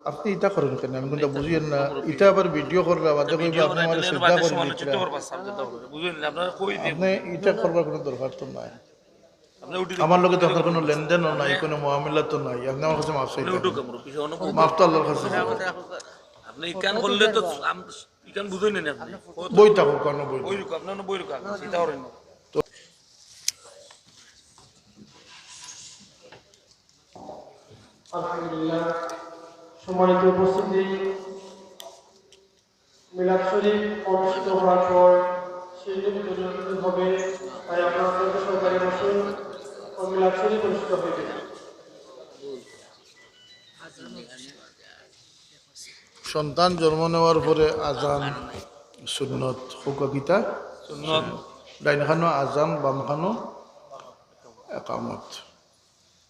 আপনি এটা করেন কেন? আমি কিন্তু বুঝিয়েন না। এটা আবার ভিডিও করলে আমাদের কইবে আপনি আমার শ্রদ্ধা করেন এটা। আপনি এটা করবার কোনো দরকার তো নাই। আমার লগে তো আপনার কোনো লেনদেনও নাই, কোনো মুআমালা তো নাই। আপনি আমার কাছে মাফ চাইতেন। মাফ তো আল্লাহর কাছে চাইবেন। আপনি ইকান করলে তো ইকান বুঝেন না আপনি বই থাকুক কেন বই বই থাকুক। রুক আপনার বই রুক চিন্তা করেন না। আলহামদুলিল্লাহ, সম্মানিত উপস্থিতি, মিলাদ শরীফ অনুষ্ঠিত হওয়ার পর সেদিন পরিণত হবে, তাই আপনারা সবাই সহকারে বসুন ও মিলাদ শরীফ অনুষ্ঠিত হইবে। সন্তান জন্ম নেওয়ার পরে আজান সুন্নত হুকাকিতা সুন্নত ডাইন খানো আজান, বাম খানো একামত।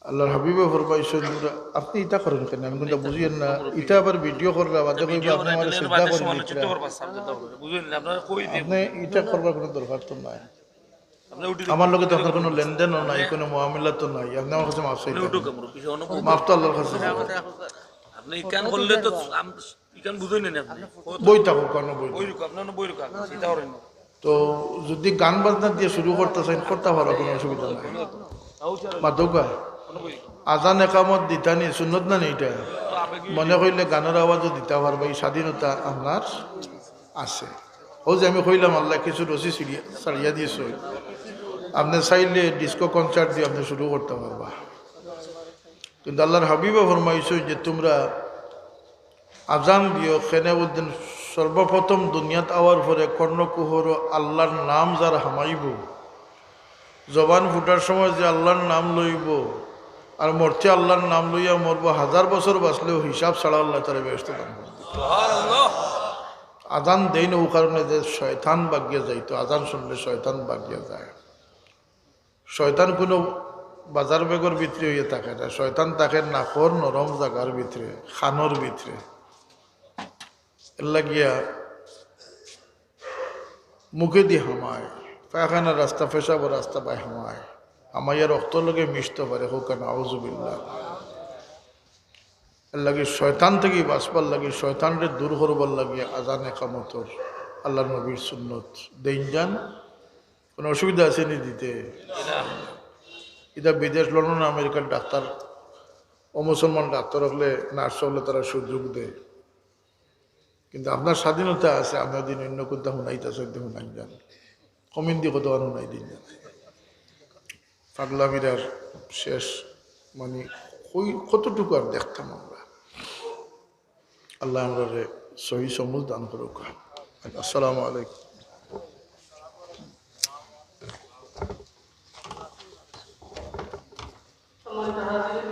আল্লাহর হাবিবে ফরমাইছেন আপনি এটা করেন কেন? আমি কিন্তু বুঝিয়েন না। এটা আবার ভিডিও করলে আমাদের কইবে আপনি আমার শ্রদ্ধা করেন এটা। বুঝেন না আপনারা কই দিন আপনি এটা করবার কোনো দরকার তো নাই। আপনি উঠি আমার লগে তো আপনার কোনো লেনদেনও নাই, কোনো মুআমালা তো নাই। আপনি আমার কাছে মাফ চাইতেন। উঠুক আমরা পিছনে অন্য মাফ তো আল্লাহর কাছে চাইবেন। আপনি ইকান করলে তো ইকান বুঝেন না আপনি বই থাকুক কেন বই বই থাকুক। রুক আপনার বই রুক চিন্তা করেন না। তো যদি গান বাজনা দিয়ে শুরু করতে চান করতে পারো, কোনো অসুবিধা নাই। মাদুকা আজান একামত দিতানি সুন্নত না নেই এটা। মনে কইলে গানের আওয়াজও দিতে পারবা, এই স্বাধীনতা আপনার আছে। ও যে আমি কইলাম আল্লাহ কিছু রসি ছাড়িয়া দিয়েছ, আপনি চাইলে ডিস্কো কনসার্ট দিয়ে আপনি শুরু করতে পারবা। কিন্তু আল্লাহর হাবিবা ফরমাইছ যে তোমরা আজান দিও খেনে উদ্দিন সর্বপ্রথম দুনিয়াত আওয়ার পরে কর্ণকুহর আল্লাহর নাম যার হামাইব, জবান ফুটার সময় যে আল্লাহর নাম লইব আর মরতে আল্লাহর নাম লইয়া মরব, 1000 বছর বাঁচলেও হিসাব ছাড়া আল্লাহ তারা ব্যস্ত দান করবে। আজান দেই না ও কারণে যে শয়তান বাগিয়া যাইতো, আজান শুনলে শয়তান বাগিয়া যায়। শয়তান কোনো বাজার বেগর ভিতরে হইয়া থাকে না, শয়তান থাকে নাকর নরম জাগার ভিতরে, খানোর ভিতরে। এর লাগিয়া মুখে দিয়ে হামায়, পায়খানার রাস্তা পেশাব রাস্তা পায় হামায়, আমাইয়া রক্ত লগে মিশতে পারে হোক না আউযুবিল্লাহ। এর লাগে শয়তান থেকে বাঁচবার লাগে, শয়তানরে দূর করবার লাগে আজান একামতর আল্লাহ নবীর সুন্নত দেন যান। কোনো অসুবিধা আছে নি দিতে? এটা বিদেশ লন্ডন আমেরিকার ডাক্তার ও মুসলমান ডাক্তার হলে নার্স হলে তারা সুযোগ দেয়। কিন্তু আপনার স্বাধীনতা আছে, আপনার দিন অন্য কোথাও শুনাইতেছে শুনাই যান, কমিন দিয়ে কোথাও শুনাই দিন যান। পাগলামিরার শেষ মানে কতটুকু আর দেখতাম আমরা। আল্লাহ আমরা সহি সমুল দান করুক। আসসালামু আলাইকুম। সম্মানিত হাজির,